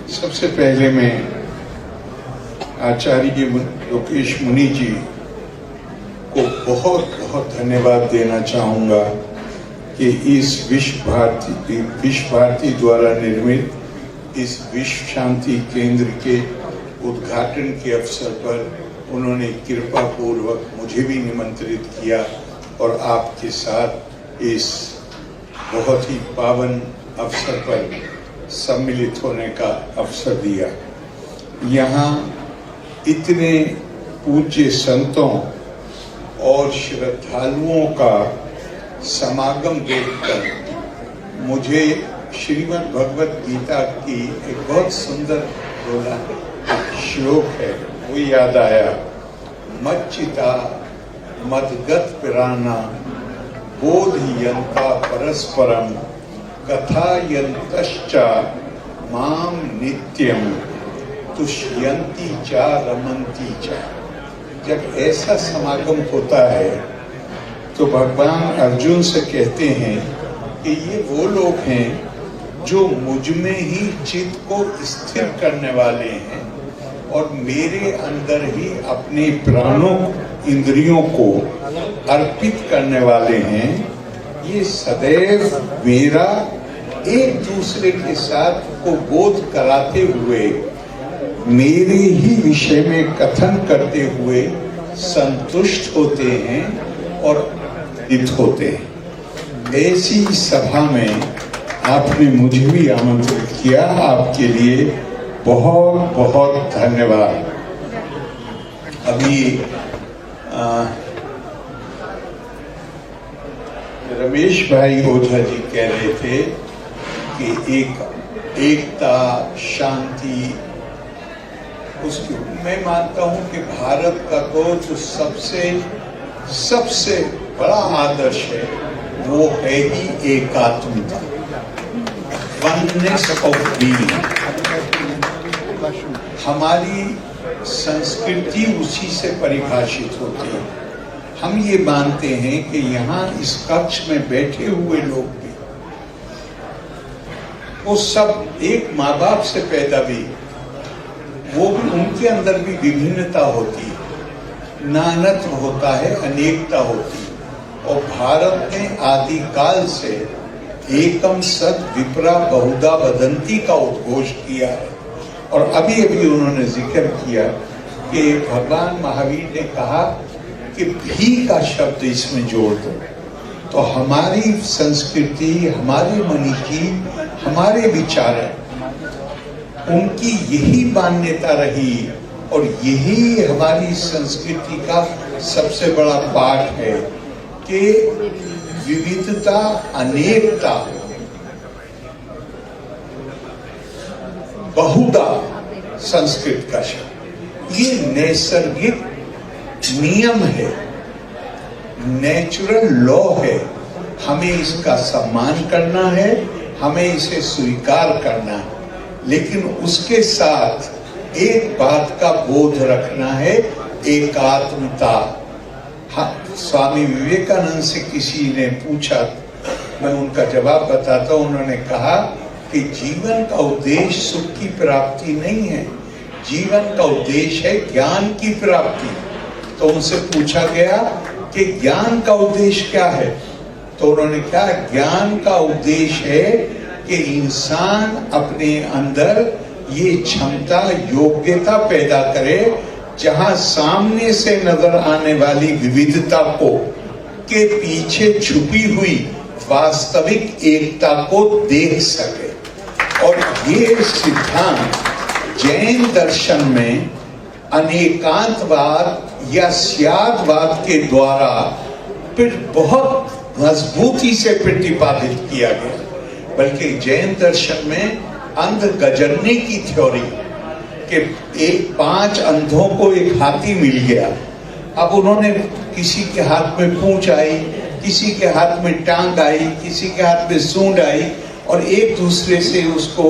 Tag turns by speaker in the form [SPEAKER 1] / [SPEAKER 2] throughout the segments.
[SPEAKER 1] सबसे पहले मैं आचार्य लोकेश मुनि जी को बहुत बहुत धन्यवाद देना चाहूँगा कि इस विश्व भारती द्वारा निर्मित इस विश्व शांति केंद्र के उद्घाटन के अवसर पर उन्होंने कृपा पूर्वक मुझे भी निमंत्रित किया और आपके साथ इस बहुत ही पावन अवसर पर सम्मिलित होने का अवसर दिया। यहाँ इतने पूज्य संतों और श्रद्धालुओं का समागम देखकर मुझे श्रीमद् भगवत गीता की एक बहुत सुंदर श्लोक है वो याद आया। मच्चिता मदगत पिराना बोधयन्ता परस्परम कथायन्तश्च माम नित्यम तुष्यन्ति च रमन्ति च। जब ऐसा समागम होता है तो भगवान अर्जुन से कहते हैं कि ये वो लोग हैं जो मुझ में ही चित्त को स्थिर करने वाले हैं और मेरे अंदर ही अपने प्राणों इंद्रियों को अर्पित करने वाले हैं। ये सदैव मेरा एक दूसरे के साथ को बोध कराते हुए मेरे ही विषय में कथन करते हुए संतुष्ट होते हैं और हित होते हैं। ऐसी सभा में आपने मुझे भी आमंत्रित किया, आपके लिए बहुत बहुत धन्यवाद। अभी रमेश भाई ओझा जी कह रहे थे कि एकता शांति उसकी मैं मानता हूं कि भारत का तो जो सबसे बड़ा आदर्श है वो है ही एकात्मता, वननेस ऑफ बीइंग। हमारी संस्कृति उसी से परिभाषित होती है। हम ये मानते हैं कि यहाँ इस कक्ष में बैठे हुए लोग भी वो सब एक माँ बाप से पैदा भी, वो भी उनके अंदर भी विभिन्नता होती है, नानत्व होता है, अनेकता होती है। और भारत ने आदिकाल से एकम सत विप्रा बहुधा वदंती का उद्घोष किया है। और अभी अभी उन्होंने जिक्र किया कि भगवान महावीर ने कहा कि भी का शब्द इसमें जोड़ दो। तो हमारी संस्कृति, हमारे मनीषी, हमारे विचारक, उनकी यही मान्यता रही और यही हमारी संस्कृति का सबसे बड़ा पाठ है कि विविधता अनेकता बहुधा संस्कृत का शब्द, ये नैसर्गिक नियम है, नेचुरल लॉ है। हमें इसका सम्मान करना है, हमें इसे स्वीकार करना है, लेकिन उसके साथ एक बात का बोध रखना है, एकात्मता। हाँ, स्वामी विवेकानंद से किसी ने पूछा, मैं उनका जवाब बताता हूं। उन्होंने कहा कि जीवन का उद्देश्य सुख की प्राप्ति नहीं है, जीवन का उद्देश्य है ज्ञान की प्राप्ति। तो उनसे पूछा गया कि ज्ञान का उद्देश्य क्या है? तो उन्होंने कहा ज्ञान का उद्देश्य है कि इंसान अपने अंदर ये क्षमता योग्यता पैदा करे जहां सामने से नजर आने वाली विविधता को के पीछे छुपी हुई वास्तविक एकता को देख सके। और ये सिद्धांत जैन दर्शन में अनेकांतवाद या स्यादवाद के द्वारा फिर बहुत मजबूती से प्रतिपादित किया गया। बल्कि जैन दर्शन में अंध गजरने की थ्योरी कि 5 अंधों को एक हाथी मिल गया। अब उन्होंने किसी के हाथ में पूंछ आई, किसी के हाथ में टांग आई, किसी के हाथ में सूंड आई और एक दूसरे से उसको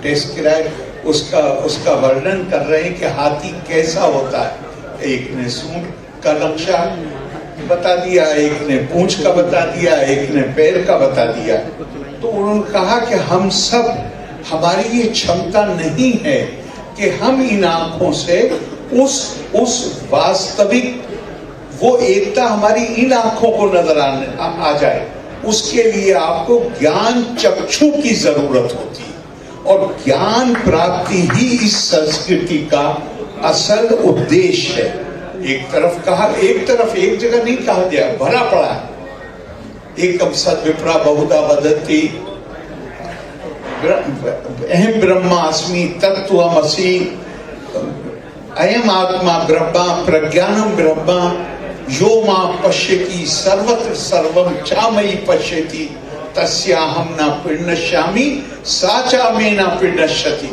[SPEAKER 1] डिस्क्राइब उसका वर्णन कर रहे हैं कि हाथी कैसा होता है। एक ने सूंड का नक्शा बता दिया, एक ने पूंछ का बता दिया, एक ने पैर का बता दिया। तो उन्होंने कहा कि हम सब हमारी ये क्षमता नहीं है कि हम इन आंखों से उस वास्तविक वो एकता हमारी इन आंखों को नजर आ जाए। उसके लिए आपको ज्ञान चक्षु की जरूरत होती है और ज्ञान प्राप्ति ही इस संस्कृति का असल उद्देश्य है। एक जगह नहीं कहा गया, भरा पड़ा है। एकम सद विप्रा बहुधा वदन्ति, अहम ब्रह्मास्मि तत्त्वमसि, अयम आत्मा ब्रह्मा प्रज्ञानम ब्रह्मा यो मां पश्यति सर्वत्र सर्वम चामयि पश्यति तस्याहम न पिण्यश्यामि सा चा में न पिण्यश्यति।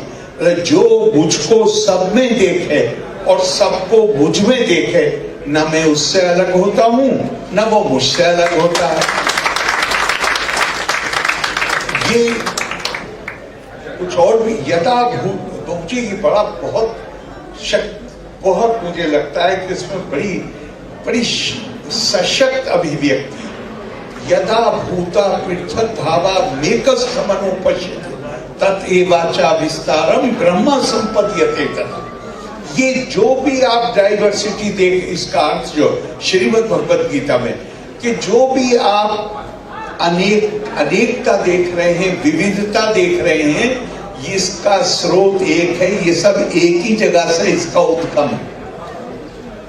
[SPEAKER 1] जो मुझको सब में देखे और सबको मुझ में देखे, न मैं उससे अलग होता हूं न वो मुझसे अलग होता है। ये कुछ और भी यथाभूत मुझे ये बड़ा बहुत मुझे लगता है कि इसमें बड़ी सशक्त अभिव्यक्ति। यदा भूता पृथक भावा मेकस्थमनो पश्यति तत्एवाचा विस्तारम ब्रह्मा संपद्यते तथा। ये जो भी आप डाइवर्सिटी देख, इसका अर्थ जो श्रीमद् भगवद गीता में कि जो भी आप अनेकता देख रहे हैं, विविधता देख रहे हैं, इसका स्रोत एक है। ये सब एक ही जगह से इसका उद्गम है।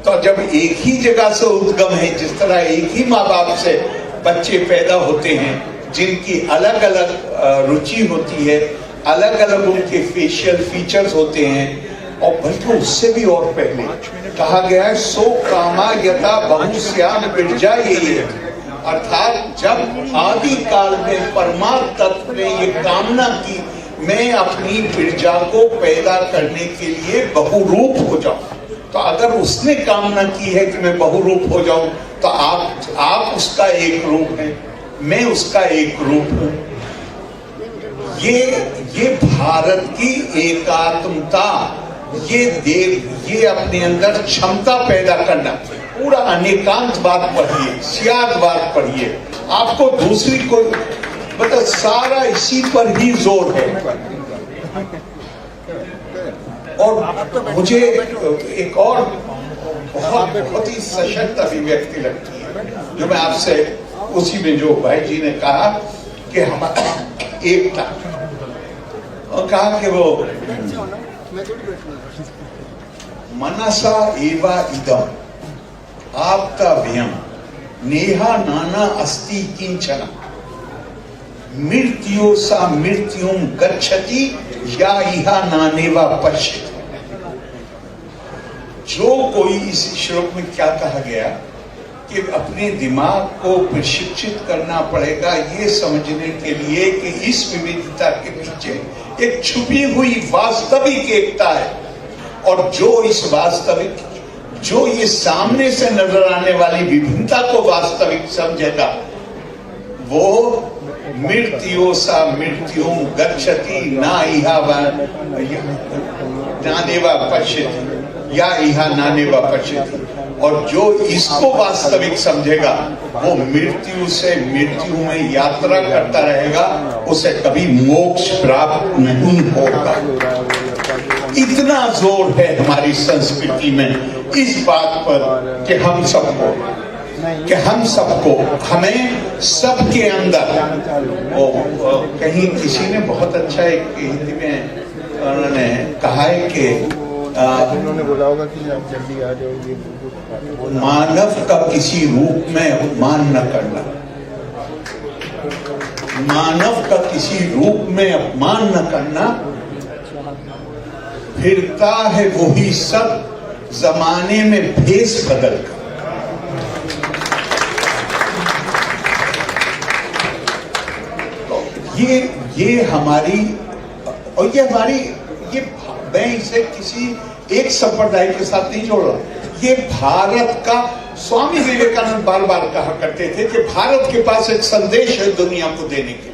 [SPEAKER 1] तो जब एक ही जगह से उद्गम है, जिस तरह एक ही माँ बाप से बच्चे पैदा होते हैं जिनकी अलग अलग रुचि होती है, अलग अलग उनके फेशियल फीचर्स होते हैं, और बल्कि उससे भी और पहले कहा गया है सो कामा यथा बहुश्याम बिरजा, यही है। अर्थात जब आदि काल में परमात्म तत्व ने ये कामना की मैं अपनी बिरजा को पैदा करने के लिए बहुरूप हो जाऊं, तो अगर उसने कामना की है कि मैं बहुरूप हो जाऊं, तो आप उसका एक रूप हैं, मैं उसका एक रूप हूं। ये भारत की एकात्मता, ये अपने अंदर क्षमता पैदा करना। पूरा अनेकांतवाद पढ़िए, सियादवाद पढ़िए, आपको दूसरी कोई मतलब सारा इसी पर ही जोर है। और मुझे एक और बहुत ही सशक्त अभिव्यक्ति लगती है जो मैं आपसे उसी में जो भाई जी ने कहा कि हमारा एकता, और कहा कि वो मनसा एवा इदम आप्तव्यम नेहा नाना अस्ति किंचन मृत्यो सा मृत्युम गच्छति या इहा नानेवा पश्यति। जो कोई, इस श्लोक में क्या कहा गया कि अपने दिमाग को प्रशिक्षित करना पड़ेगा ये समझने के लिए कि इस विविधता के पीछे एक छुपी हुई वास्तविक एकता है, और जो इस वास्तविक, जो ये सामने से नजर आने वाली विभिन्नता को वास्तविक समझेगा, वो मृत्यो सा मृत्युम गच्छति ना इहा नानेवा पश्यति या इहा नानेवा पश्यति। और जो इसको वास्तविक समझेगा वो मृत्यु से मृत्यु में यात्रा करता रहेगा, उसे कभी मोक्ष प्राप्त नहीं होगा। इतना जोर है हमारी संस्कृति में इस बात पर कि हम सबको हमें सबके अंदर, कहीं किसी ने बहुत अच्छा एक हिंदी में उन्होंने कहा है कि उन्होंने बोला होगा कि आप जल्दी आ जाओगे, मानव का किसी रूप में अपमान न करना, मानव का किसी रूप में अपमान न करना, फिरता है वही सब जमाने में भेष बदल कर। ये हमारी, और ये हमारी, ये मैं इसे किसी एक संप्रदाय के साथ नहीं जोड़ रहा, ये भारत का, स्वामी विवेकानंद बार बार कहा करते थे कि भारत के पास एक संदेश है दुनिया को देने के,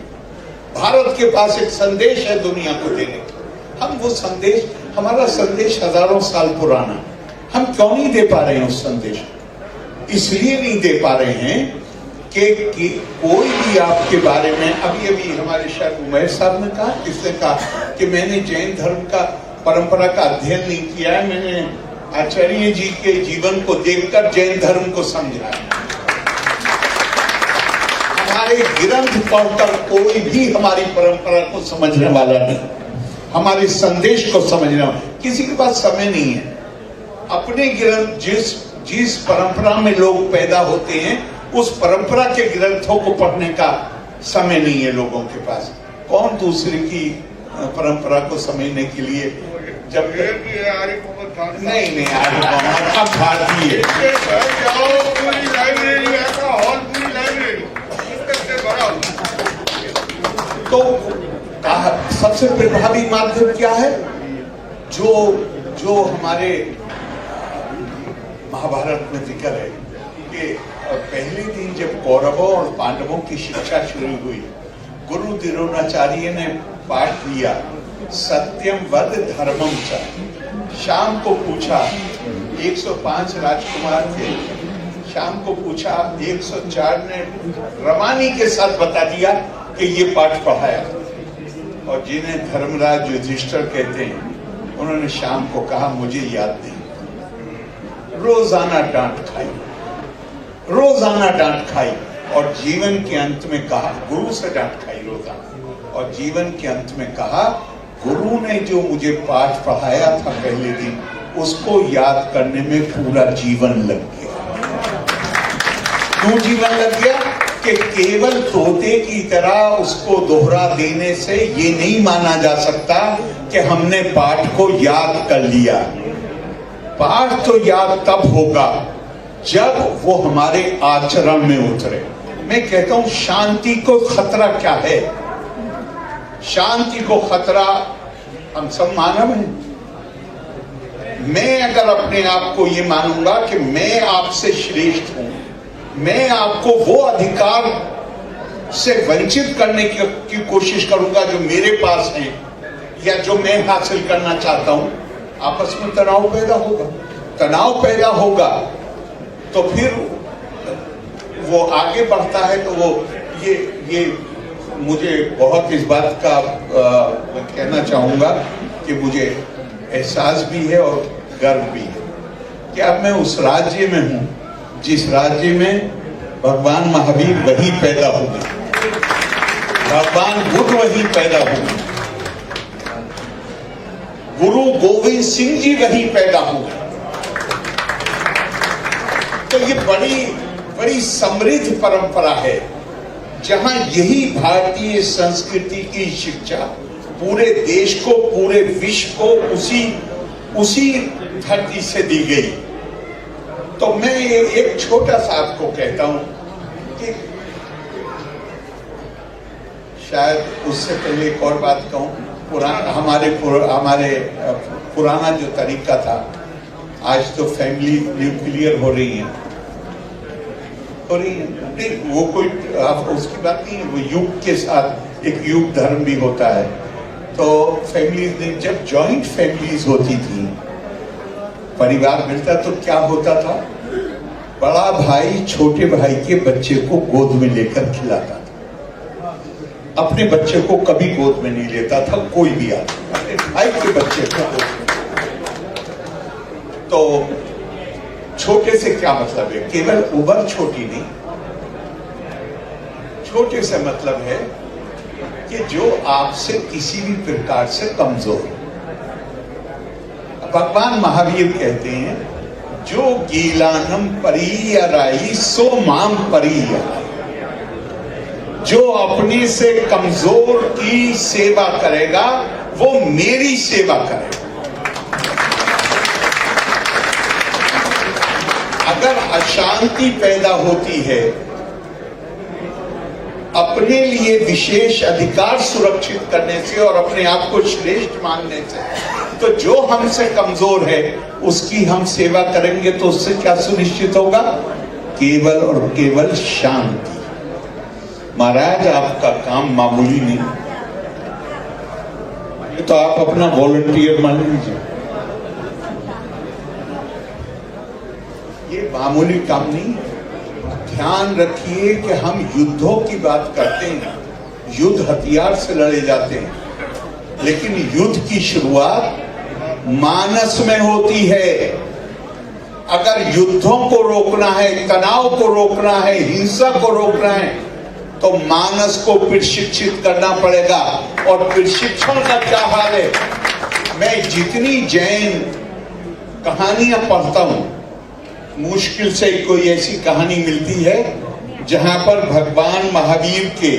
[SPEAKER 1] भारत के पास एक संदेश है दुनिया को देने के। हम वो संदेश, हमारा संदेश हजारों साल पुराना, हम क्यों नहीं दे पा रहे हैं उस संदेश? इसलिए नहीं दे पा रहे हैं कि कोई भी आपके बारे में, अभी अभी हमारे शायद उमैर साहब ने कहा, किसने कहा कि मैंने जैन धर्म का परंपरा का अध्ययन नहीं किया है, मैंने आचार्य जी के जीवन को देखकर जैन धर्म को समझा। हमारे ग्रंथ पढ़कर कोई भी हमारी परंपरा को समझने वाला नहीं, हमारे संदेश को समझने वाला, किसी के पास समय नहीं है। अपने ग्रंथ, जिस परंपरा में लोग पैदा होते हैं, उस परंपरा के ग्रंथों को पढ़ने का समय नहीं है लोगों के पास। कौन दूसरे की परंपरा को समझने के लिए, जब नहीं आर्य मोहम्मद का भारतीय तो सबसे प्रभावी माध्यम क्या है? जो हमारे महाभारत में जिक्र है कि पहले दिन जब कौरवों और पांडवों की शिक्षा शुरू हुई, गुरु द्रोणाचार्य ने पाठ लिया सत्यम वद धर्मम च। शाम को पूछा, 105 राजकुमार थे, शाम को पूछा, 104 ने रवानी के साथ बता दिया कि ये पाठ पढ़ाया। और जिन्हें धर्मराज युधिष्ठिर कहते हैं, उन्होंने शाम को कहा मुझे याद नहीं। रोजाना डांट खाई, रोजाना डांट खाई, और जीवन के अंत में कहा, गुरु से डांट खाई रोजाना, और जीवन के अंत में कहा, गुरु ने जो मुझे पाठ पढ़ाया था पहले दिन, उसको याद करने में पूरा जीवन लग गया। क्यों जीवन लग गया? कि केवल तोते की तरह उसको दोहरा देने से ये नहीं माना जा सकता कि हमने पाठ को याद कर लिया। पाठ तो याद तब होगा जब वो हमारे आचरण में उतरे। मैं कहता हूं, शांति को खतरा क्या है? शांति को खतरा हम सब मानव हैं। मैं अगर अपने आप को ये मानूंगा कि मैं आपसे श्रेष्ठ हूं, मैं आपको वो अधिकार से वंचित करने की कोशिश करूंगा जो मेरे पास है या जो मैं हासिल करना चाहता हूं, आपस में तनाव पैदा होगा। तनाव पैदा होगा तो फिर वो आगे बढ़ता है। तो वो ये मुझे बहुत इस बात का कहना चाहूंगा कि मुझे एहसास भी है और गर्व भी है कि अब मैं उस राज्य में हूं जिस राज्य में भगवान महावीर वही पैदा हुए, भगवान बुद्ध वही पैदा हुए, गुरु गोविंद सिंह जी वही पैदा हुए। तो ये बड़ी समृद्ध परंपरा है जहां यही भारतीय संस्कृति की शिक्षा पूरे देश को, पूरे विश्व को उसी धरती से दी गई। तो मैं एक छोटा सा आपको कहता हूं कि शायद उससे पहले एक और बात कहूं। हमारे पुराना जो तरीका था, आज तो फैमिली न्यूक्लियर हो रही है, नहीं वो कोई उसकी बात नहीं है। वो युग के साथ एक युग धर्म भी होता है। तो फैमिलीज, जब जॉइंट फैमिलीज होती थी, परिवार मिलता, तो क्या होता था? बड़ा भाई छोटे भाई के बच्चे को गोद में लेकर खिलाता था। अपने बच्चे को कभी गोद में नहीं लेता था कोई भी आदमी, अपने भाई के बच्चे को गोद में। तो छोटे से क्या मतलब है? केवल उम्र छोटी नहीं, छोटे से मतलब है कि जो आपसे किसी भी प्रकार से कमजोर। भगवान महावीर कहते हैं, जो गीलानम परियराई सो माम परियराई। जो अपने से कमजोर की सेवा करेगा वो मेरी सेवा करेगा। अगर अशांति पैदा होती है अपने लिए विशेष अधिकार सुरक्षित करने से और अपने आप को श्रेष्ठ मानने से, तो जो हमसे कमजोर है उसकी हम सेवा करेंगे तो उससे क्या सुनिश्चित होगा? केवल और केवल शांति। महाराज, आपका काम मामूली नहीं, तो आप अपना वॉलंटियर मान लीजिए। ये मामूली काम नहीं है। ध्यान रखिए कि हम युद्धों की बात करते हैं, युद्ध हथियार से लड़े जाते हैं, लेकिन युद्ध की शुरुआत मानस में होती है। अगर युद्धों को रोकना है, तनाव को रोकना है, हिंसा को रोकना है, तो मानस को प्रशिक्षित करना पड़ेगा। और प्रशिक्षण का क्या हाल है? मैं जितनी जैन कहानियां पढ़ता हूं, मुश्किल से कोई ऐसी कहानी मिलती है जहां पर भगवान महावीर के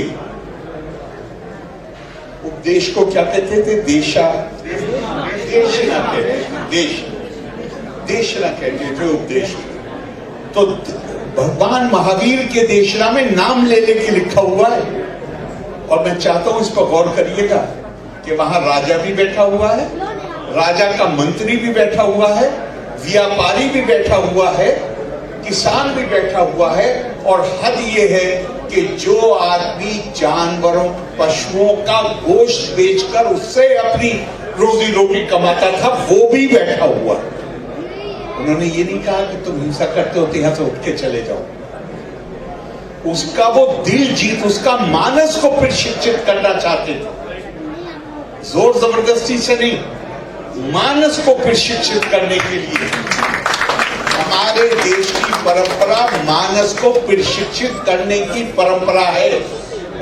[SPEAKER 1] उपदेश को क्या कहते थे? देशना कहते थे उपदेश। तो भगवान महावीर के देशना में नाम ले लेके लिखा हुआ है, और मैं चाहता हूं इस पर गौर करिएगा कि वहां राजा भी बैठा हुआ है, राजा का मंत्री भी बैठा हुआ है, व्यापारी भी बैठा हुआ है, किसान भी बैठा हुआ है, और हद ये है कि जो आदमी जानवरों, पशुओं का गोश्त बेचकर उससे अपनी रोजी रोटी कमाता था, वो भी बैठा हुआ। उन्होंने ये नहीं कहा कि तुम हिंसा करते हो तो यहां से उठ के चले जाओ। उसका वो दिल जीत, उसका मानस को प्रशिक्षित करना चाहते थे, जोर जबरदस्ती से नहीं, मानस को प्रशिक्षित करने के लिए। हमारे देश की परंपरा मानस को प्रशिक्षित करने की परंपरा है,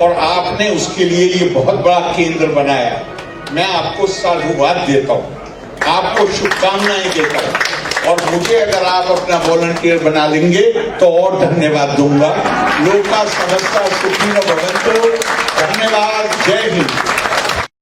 [SPEAKER 1] और आपने उसके लिए ये बहुत बड़ा केंद्र बनाया। मैं आपको साधुवाद देता हूं, आपको शुभकामनाएं देता हूं, और मुझे अगर आप अपना वॉलंटियर बना लेंगे तो और धन्यवाद दूंगा। लोका समस्ता सुखिनो भवन्तु। धन्यवाद। जय हिंद।